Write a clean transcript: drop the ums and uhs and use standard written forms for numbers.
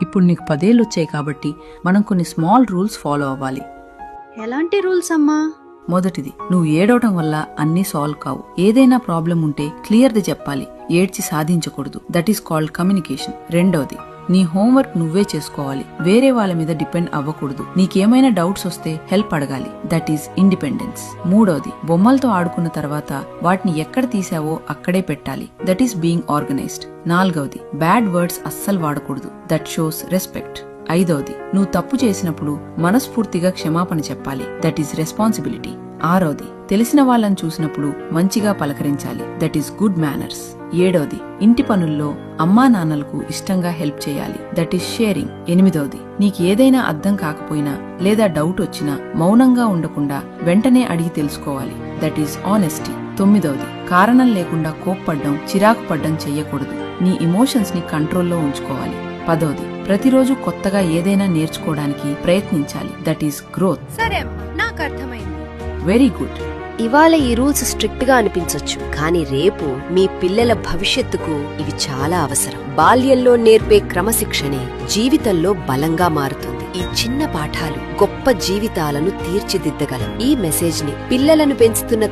ఇప్పుడు నీకు 10 ఏళ్ళు వచ్చాయి కాబట్టి మనం కొన్ని స్మాల్ రూల్స్ ఫాలో అవ్వాలి. ఎలాంటి రూల్స్ అమ్మా? మొదటిది, నువ్వు ఏడవటం వల్ల అన్నీ సాల్వ్ కావు. ఏదైనా ప్రాబ్లం ఉంటే క్లియర్ది చెప్పాలి, ఏడ్చి సాధించకూడదు. That is called communication. రెండవది, నీ హోంవర్క్ నువ్వే చేసుకోవాలి, వేరే వాళ్ళ మీద డిపెండ్ అవ్వకూడదు. నీకేమైనా డౌట్స్ వస్తే హెల్ప్ అడగాలి. That is independence. మూడవది, బొమ్మలతో ఆడుకున్న తర్వాత వాటిని ఎక్కడ తీసావో అక్కడే పెట్టాలి. That is being organised. నాలుగవది, బ్యాడ్ వర్డ్స్ అస్సలు వాడకూడదు. That shows respect. ఐదవది, నువ్వు తప్పు చేసినప్పుడు మనస్ఫూర్తిగా క్షమాపణ చెప్పాలి. That is responsibility. ఆరవది, తెలిసిన వాళ్ళని చూసినప్పుడు మంచిగా పలకరించాలి. That is good manners. ఏడవది, ఇంటి పనుల్లో అమ్మా నాన్నలకు ఇష్టంగా హెల్ప్ చేయాలి. That is sharing. ఎనిమిదవది, నీకు ఏదైనా అర్థం కాకపోయినా లేదా డౌట్ వచ్చినా మౌనంగా ఉండకుండా వెంటనే అడిగి తెలుసుకోవాలి. That is honesty. తొమ్మిదవది, కారణం లేకుండా కోప్పడ్డం, చిరాకు పడ్డం చెయ్యకూడదు. నీ ఎమోషన్స్ ని కంట్రోల్లో ఉంచుకోవాలి. పదవది, ప్రతిరోజు కొత్తగా ఏదైనా నేర్చుకోవడానికి ప్రయత్నించాలి. That is growth. సరే అమ్మా, నాకు అర్థమైంది. Very good. ఇవాళ ఈ రూల్స్ స్ట్రిక్ట్ గా అనిపించొచ్చు, కానీ రేపు మీ పిల్లల భవిష్యత్తుకు ఇవి చాలా అవసరం. బాల్యంలో నేర్పే క్రమశిక్షణే జీవితంలో బలంగా మారుతుంది. ఈ చిన్న పాఠాలు గొప్ప జీవితాలను తీర్చిదిద్దగలవు. ఈ మెసేజ్ ని పిల్లలను పెంచుతున్న